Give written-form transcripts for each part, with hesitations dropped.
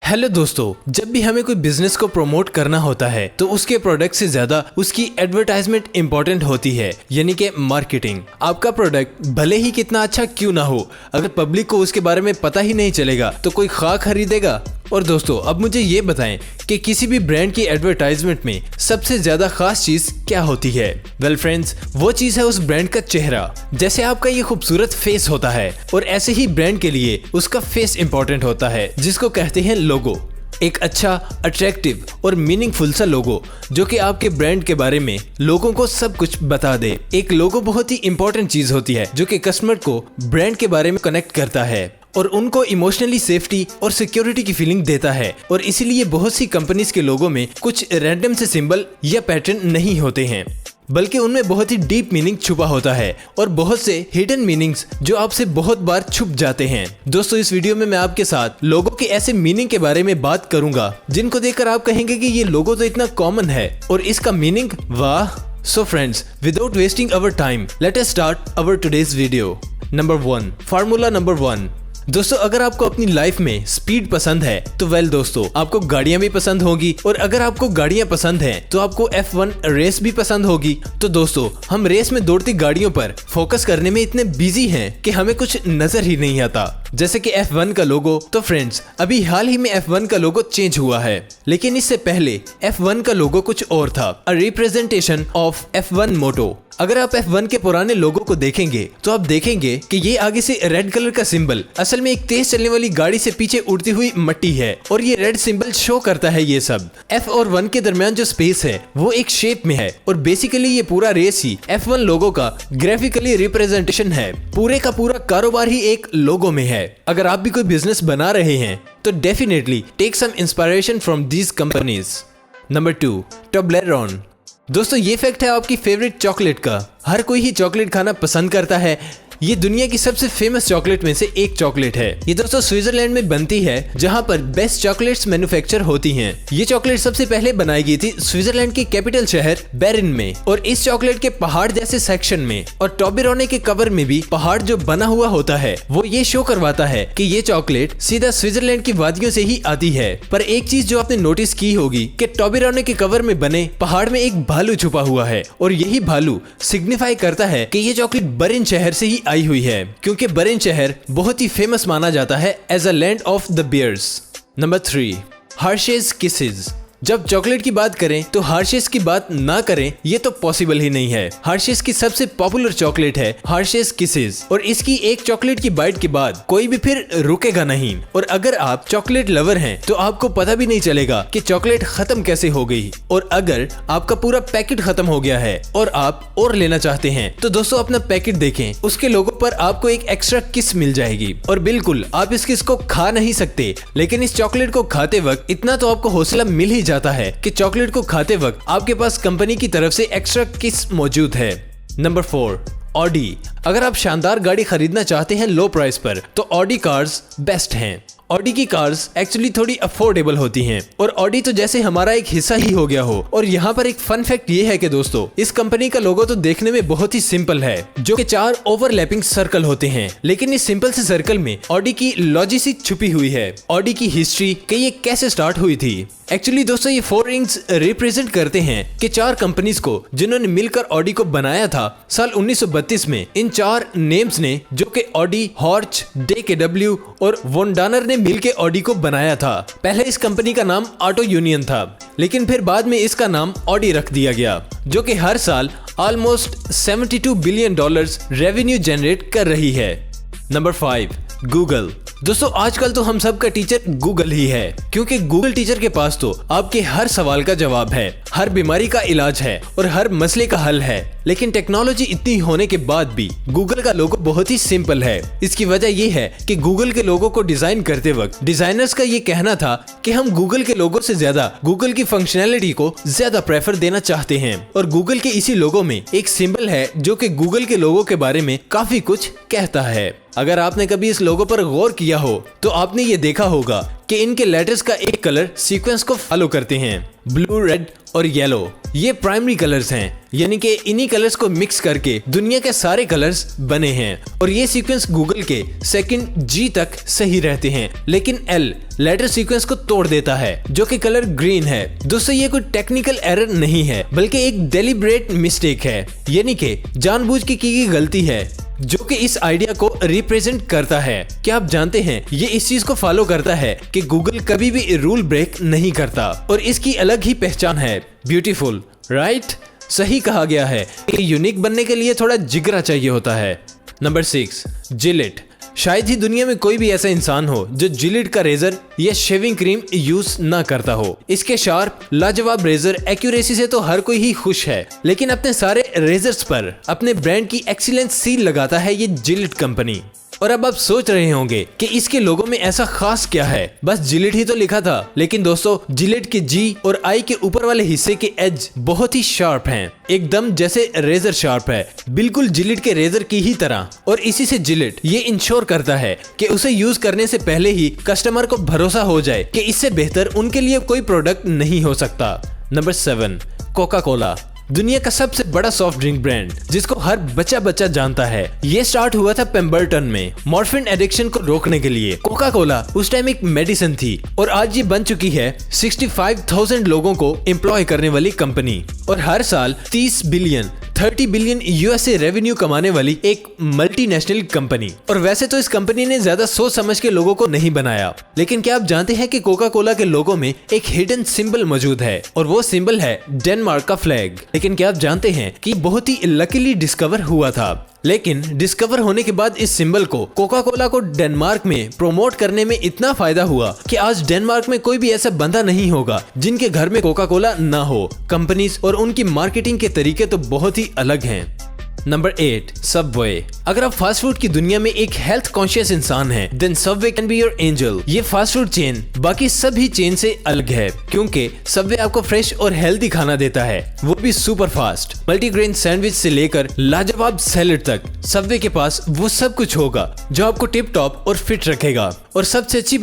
Hello दोस्तों, जब भी हमें कोई बिजनेस को प्रमोट करना होता है तो उसके प्रोडक्ट से ज्यादा उसकी एडवर्टाइजमेंट इंपॉर्टेंट होती है, यानी कि मार्केटिंग। आपका प्रोडक्ट भले ही कितना अच्छा क्यों ना हो, अगर पब्लिक को उसके बारे में पता ही नहीं चलेगा तो कोई खा खरीदेगा। और दोस्तों, अब मुझे ये बताएं कि किसी भी ब्रांड की एडवर्टाइजमेंट में सबसे ज्यादा खास चीज क्या होती है। वेल फ्रेंड्स, वो चीज है उस ब्रांड का चेहरा। जैसे आपका ये खूबसूरत फेस होता है, और ऐसे ही ब्रांड के लिए उसका फेस इंपॉर्टेंट होता है, जिसको कहते हैं लोगो। एक अच्छा, अट्रैक्टिव और मीनिंगफुल सा लोगो जो कि आपके ब्रांड के बारे में लोगों को सब कुछ बता दे। एक लोगो बहुत ही इंपॉर्टेंट चीज होती है जो कि कस्टमर को ब्रांड के बारे में कनेक्ट करता है और उनको इमोशनली सेफ्टी और सिक्योरिटी की फीलिंग देता है। और इसीलिए बहुत सी कंपनीज के लोगों में कुछ रैंडम से सिंबल या पैटर्न नहीं होते हैं, बल्कि उनमें बहुत ही डीप मीनिंग छुपा होता है और बहुत से हिडन मीनिंग्स जो आपसे बहुत बार छुप जाते हैं। दोस्तों, इस वीडियो में मैं आपके साथ लोगों के ऐसे मीनिंग के बारे में बात करूंगा जिनको देखकर आप कहेंगे कि ये लोगो तो इतना कॉमन है और इसका मीनिंग वाह। So friends, without wasting our time, let us start our today's video. Number 1, Formula number 1. दोस्तों, अगर आपको अपनी लाइफ में स्पीड पसंद है तो वेल दोस्तों, आपको गाड़ियां भी पसंद होगी, और अगर आपको गाड़ियां पसंद हैं तो आपको F1 रेस भी पसंद होगी। तो दोस्तों, हम रेस में दौड़ती गाड़ियों पर फोकस करने में इतने बिजी हैं कि हमें कुछ नजर ही नहीं आता, जैसे कि F1 का लोगो। तो फ्रेंड्स, अभी हाल ही में F1 का लोगो चेंज हुआ है, लेकिन इससे पहले F1 का लोगो कुछ और था, अ रिप्रेजेंटेशन ऑफ F1 मोटो। अगर आप F1 के पुराने लोगो को देखेंगे तो आप देखेंगे कि ये आगे से रेड कलर का सिंबल असल में एक तेज चलने वाली गाड़ी से पीछे उड़ती हुई मट्टी है, और ये रेड सिंबल शो करता है ये सब। F और 1 के दरमियान जो स्पेस है वो एक शेप में है, और बेसिकली ये पूरा रेस ही F1 लोगो का ग्राफिकली रिप्रेजेंटेशन है। पूरे का पूरा कारोबार ही एक लोगो में है। अगर आप भी कोई बिजनेस बना रहे हैं तो definitely take some inspiration from these companies. Number 2, Toblerone. दोस्तों, ये फैक्ट है आपकी फेवरेट चॉकलेट का। हर कोई ही चॉकलेट खाना पसंद करता है। ये दुनिया की सबसे फेमस चॉकलेट में से एक चॉकलेट है। ये दोस्तों स्विट्जरलैंड में बनती है, जहां पर बेस्ट चॉकलेट्स मैन्युफैक्चर होती हैं। ये चॉकलेट सबसे पहले बनाई गई थी स्विट्जरलैंड के कैपिटल शहर बेरिन में, और इस चॉकलेट के पहाड़ जैसे सेक्शन में और टोब्लेरोने के कवर में भी पहाड़ जो बना हुआ होता है वो ये शो करवाता है कि ये चॉकलेट सीधा स्विट्जरलैंड की वादियों से ही आती है। पर एक चीज जो आपने नोटिस की होगी कि टोब्लेरोने के कवर में बने पहाड़ में एक भालू छुपा हुआ है, और यही भालू सिग्निफाई करता है कि ये चॉकलेट बेरिन शहर से ही आई हुई है, क्योंकि बेरिन शहर बहुत ही फेमस माना जाता है as a land of the bears. Number 3, Hershey's Kisses. जब चॉकलेट की बात करें तो हर्शेज की बात ना करें ये तो पॉसिबल ही नहीं है। हर्शेज की सबसे पॉपुलर चॉकलेट है हर्शेज किसेस, और इसकी एक चॉकलेट की बाइट के बाद कोई भी फिर रुकेगा नहीं। और अगर आप चॉकलेट लवर हैं तो आपको पता भी नहीं चलेगा कि चॉकलेट खत्म कैसे हो गई। और अगर आपका पूरा पैकेट खत्म हो गया है और आप और लेना चाहते हैं तो दोस्तों अपना पैकेट देखें, उसके लोगो पर आपको एक एक्स्ट्रा किस मिल जाएगी। और बिल्कुल आप इस किस को खा नहीं सकते, लेकिन इस चॉकलेट को खाते वक्त इतना तो आपको हौसला मिल ही जाता है कि चॉकलेट को खाते वक्त आपके पास कंपनी की तरफ से एक्स्ट्रा किस मौजूद है। Number 4, Audi. अगर आप शानदार गाड़ी खरीदना चाहते हैं लो प्राइस पर तो ऑडी कार्स बेस्ट हैं। ऑडी की कार्स एक्चुअली थोड़ी अफोर्डेबल होती हैं, और ऑडी तो जैसे हमारा एक हिस्सा ही हो गया हो। और यहाँ पर एक फन फैक्ट ये है कि दोस्तों, इस कंपनी का लोगो तो देखने में बहुत ही सिंपल है, जो कि 4 ओवरलैपिंग सर्कल होते हैं, लेकिन इस सिंपल से सर्कल में ऑडी की लॉजिक छुपी हुई है, ऑडी की हिस्ट्री कि ये कैसे स्टार्ट हुई थी। एक्चुअली दोस्तों, ये 4 रिंग्स रिप्रेजेंट करते हैं कि 4 कंपनीज को जिन्होंने मिलकर ऑडी को बनाया था साल 1932 में। इन 4 नेम्स ने, जो कि ऑडी, हॉर्च, DKW और वोंडानर ने मिलकर ऑडी को बनाया था। पहले इस कंपनी का नाम ऑटो यूनियन था, लेकिन फिर बाद में इसका नाम ऑडी रख दिया गया, जो कि हर साल ऑलमोस्ट $72 बिलियन रेवेन्यू जनरेट कर रही है। Number 5, Google. दोस्तों, आजकल तो हम सब का टीचर गूगल ही है, क्योंकि गूगल टीचर के पास तो आपके हर सवाल का जवाब है, हर बीमारी का इलाज है और हर मसले का हल है। लेकिन टेक्नोलॉजी इतनी होने के बाद भी गूगल का लोगो बहुत ही सिंपल है। इसकी वजह ये है कि गूगल के लोगो को डिजाइन करते वक्त डिजाइनर्स का ये कहना था कि हम गूगल के लोगो से ज्यादा गूगल की फंक्शनैलिटी को ज्यादा प्रेफर देना चाहते हैं। और गूगल के इसी लोगो में एक सिंबल है जो कि गूगल के लोगो के बारे में काफी कुछ कहता है। अगर आपने कभी इस लोगो पर गौर किया हो तो आपने ये देखा होगा कि इनके लेटर्स का एक कलर सीक्वेंस को फॉलो करते हैं, ब्लू, रेड और येलो। ये प्राइमरी कलर्स हैं, यानी कि इन्हीं कलर्स को मिक्स करके दुनिया के सारे कलर्स बने हैं। और ये सीक्वेंस गूगल के सेकंड G तक सही रहते हैं, लेकिन L लेटर सीक्वेंस को तोड़ देता है, जो कि कलर ग्रीन है। दोस्तों, ये कोई टेक्निकल एरर नहीं है, बल्कि एक डेलिब्रेट मिस्टेक है, यानी कि जानबूझ के की गई गलती है, जो कि इस आइडिया को रिप्रेजेंट करता है। क्या आप जानते हैं, ये इस चीज को फॉलो करता है कि गूगल कभी भी रूल ब्रेक नहीं करता और इसकी अलग ही पहचान है। Beautiful, right? सही कहा गया है कि यूनिक बनने के लिए थोड़ा जिगरा चाहिए होता है। Number 6, Gillette. शायद ही दुनिया में कोई भी ऐसा इंसान हो जो जिलेट का रेजर या शेविंग क्रीम यूज ना करता हो। इसके शार्प लाजवाब रेजर एक्यूरेसी से तो हर कोई ही खुश है, लेकिन अपने सारे रेजर्स पर अपने ब्रांड की एक्सीलेंस सील लगाता है ये जिलेट कंपनी। और अब आप सोच रहे होंगे कि इसके लोगो में ऐसा खास क्या है, बस जिलेट ही तो लिखा था। लेकिन दोस्तों, जिलेट के G और I के ऊपर वाले हिस्से के एज बहुत ही शार्प हैं, एकदम जैसे रेजर शार्प है, बिल्कुल जिलेट के रेजर की ही तरह। और इसी से जिलेट ये इंश्योर करता है कि उसे यूज करने से पहले ही कस्टमर को भरोसा हो जाए कि इससे बेहतर उनके लिए कोई प्रोडक्ट नहीं हो सकता। Number 7, Coca Cola. दुनिया का सबसे बड़ा सॉफ्ट ड्रिंक ब्रांड, जिसको हर बच्चा जानता है। ये स्टार्ट हुआ था पेम्बर्टन में मॉर्फिन एडिक्शन को रोकने के लिए। कोका कोला उस टाइम एक मेडिसिन थी और आज ये बन चुकी है 65,000 लोगों को एम्प्लॉय करने वाली कंपनी और हर साल 30 बिलियन यूएसए रेवेन्यू कमाने वाली एक मल्टीनेशनल कंपनी। और वैसे तो इस कंपनी ने ज्यादा सोच समझ के लोगों को नहीं बनाया, लेकिन क्या आप जानते हैं कि कोका कोला के लोगो में एक हिडन सिंबल मौजूद है और वो सिंबल है डेनमार्क का फ्लैग। लेकिन क्या आप जानते हैं कि बहुत ही लकीली डिस्कवर हुआ था, लेकिन डिस्कवर होने के बाद इस सिंबल को कोका कोला को डेनमार्क में प्रमोट करने में इतना फायदा हुआ कि आज डेनमार्क में कोई भी ऐसा बंदा नहीं होगा जिनके घर में कोका कोला ना हो। कंपनीज और उनकी मार्केटिंग के तरीके तो बहुत ही अलग हैं। Number 8, Subway. अगर आप फास्ट फूड की दुनिया में एक हेल्थ कॉन्शियस इंसान हैं, then Subway can be your angel. ये फास्ट फूड चेन बाकी सभी चेन से अलग है, क्योंकि सबवे आपको फ्रेश और हेल्दी खाना देता है, वो भी सुपर फास्ट। मल्टीग्रेन सैंडविच से लेकर लाजवाब सैलेड तक, सबवे के पास वो सब कुछ होगा जो आपको टिप टॉप और फिट रखेगा। और सबसे अच्छी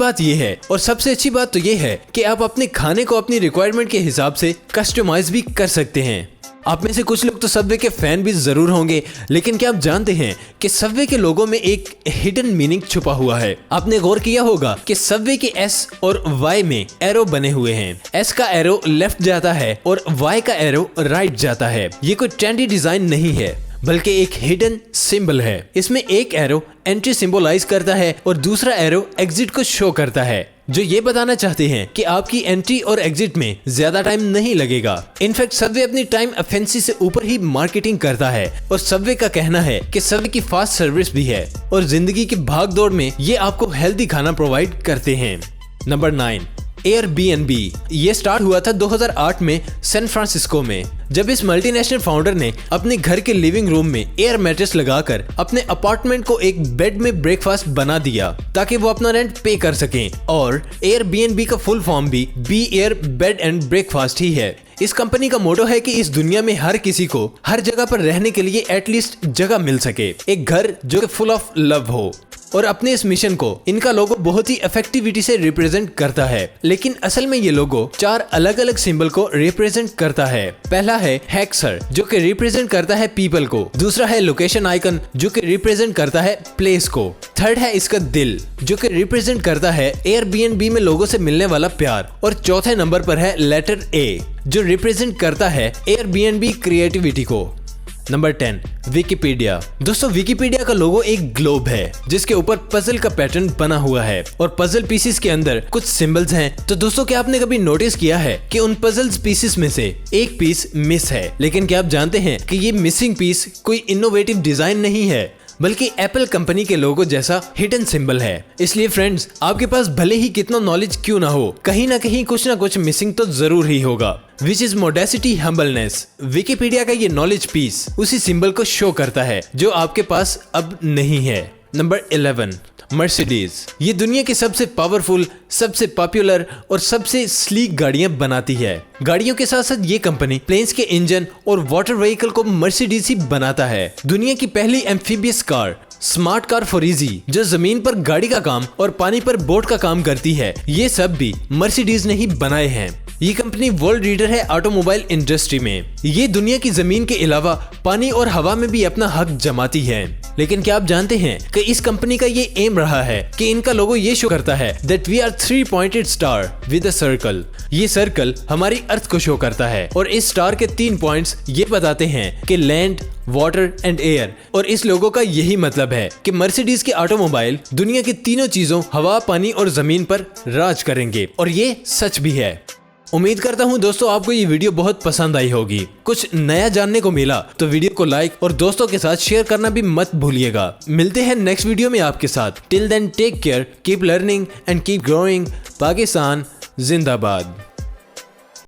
बात तो ये है कि आप अपने खाने को अपनी रिक्वायरमेंट के हिसाब से कस्टमाइज भी कर सकते हैं। आप में से कुछ लोग तो सबवे के फैन भी जरूर होंगे, लेकिन क्या आप जानते हैं कि सबवे के लोगो में एक हिडन मीनिंग छुपा हुआ है? आपने गौर किया होगा कि सबवे के S और Y में एरो बने हुए हैं। S का एरो लेफ्ट जाता है और Y का एरो राइट जाता है। ये कोई ट्रेंडी डिजाइन नहीं है, बल्कि एक हिडन सिंबल है। इसमें एक एरो एंट्री सिंबलाइज करता है और दूसरा एरो एग्जिट को शो करता है, जो ये बताना चाहते हैं कि आपकी एंट्री और एग्जिट में ज्यादा टाइम नहीं लगेगा। इनफैक्ट सबवे अपनी टाइम एफिशिएंसी से ऊपर ही मार्केटिंग करता है और सबवे का कहना है कि सबवे की फास्ट सर्विस भी है और जिंदगी की भागदौड़ में ये आपको हेल्दी खाना प्रोवाइड करते हैं। Number 9, Airbnb. ये स्टार्ट हुआ था 2008 में सैन फ्रांसिस्को में, जब इस मल्टीनेशनल फाउंडर ने अपने घर के लिविंग रूम में एयर मैट्रेस लगाकर अपने अपार्टमेंट को एक बेड में ब्रेकफास्ट बना दिया ताकि वो अपना रेंट पे कर सकें। और एयरबीएनबी का फुल फॉर्म भी बी एयर बेड एंड ब्रेकफास्ट ही है। इस कंपनी का मोटो है कि इस दुनिया में हर किसी को हर जगह पर रहने के लिए एटलीस्ट जगह मिल सके, एक घर जो कि फुल ऑफ लव हो। और अपने इस मिशन को इनका लोगो बहुत ही इफेक्टिविटी से रिप्रेजेंट करता है, लेकिन असल में ये लोगो 4 अलग अलग सिंबल को रिप्रेजेंट करता है। पहला है हेक्सर, जो कि रिप्रेजेंट करता है पीपल को। दूसरा है लोकेशन आइकन, जो कि रिप्रेजेंट करता है प्लेस को। थर्ड है इसका दिल, जो कि रिप्रेजेंट करता है एयरबीएनबी में लोगों से मिलने वाला प्यार। और चौथे नंबर पर है लेटर ए, जो रिप्रेजेंट करता है एयरबीएनबी क्रिएटिविटी को। Number 10, Wikipedia. दोस्तों, विकिपीडिया का लोगो एक ग्लोब है जिसके ऊपर पजल का पैटर्न बना हुआ है और पजल पीसेस के अंदर कुछ सिंबल्स हैं। तो दोस्तों, क्या आपने कभी नोटिस किया है कि उन पजल्स पीसेस में से एक पीस मिस है? लेकिन क्या आप जानते हैं कि ये मिसिंग पीस कोई इनोवेटिव डिजाइन नहीं है, बल्कि एप्पल कंपनी के लोगो जैसा हिडन सिंबल है। इसलिए फ्रेंड्स, आपके पास भले ही कितना नॉलेज क्यों ना हो, कहीं ना कहीं कुछ ना कुछ मिसिंग तो जरूर ही होगा। Which is modesty humbleness. Wikipedia का ये नॉलेज पीस उसी सिंबल को शो करता है जो आपके पास अब नहीं है। Number 11, Mercedes. ये दुनिया की सबसे पावरफुल, सबसे पॉपुलर और सबसे स्लीक गाड़ियां बनाती है। गाड़ियों के साथ साथ ये कंपनी प्लेन्स के इंजन और वाटर व्हीकल को मर्सिडीज ही बनाता है। दुनिया की पहली amphibious car smart car for easy जो जमीन पर गाड़ी का काम और पानी पर बोट का काम करती है, ये सब भी मर्सिडीज ने ही बनाए हैं। ये कंपनी वर्ल्ड लीडर है ऑटोमोबाइल इंडस्ट्री में। ये दुनिया की जमीन के अलावा पानी और हवा में भी अपना हक जमाती है। लेकिन क्या आप जानते हैं कि इस कंपनी का ये एम रहा है कि इनका लोगो ये शो करता है that we are 3-pointed star with a circle। ये सर्कल हमारी अर्थ को शो करता है और इस स्टार के 3 पॉइंट्स ये बताते हैं कि लैंड, वाटर एंड एयर। और इस लोगो का यही मतलब है कि मर्सिडीज के ऑटोमोबाइल दुनिया की तीनों चीजों हवा, पानी और जमीन पर राज करेंगे, और ये सच भी है। उम्मीद करता हूँ दोस्तों आपको ये वीडियो बहुत पसंद आई होगी। कुछ नया जानने को मिला तो वीडियो को लाइक और दोस्तों के साथ शेयर करना भी मत भूलिएगा। मिलते हैं नेक्स्ट वीडियो में आपके साथ। Till then take care, keep learning and keep growing. Pakistan जिंदाबाद।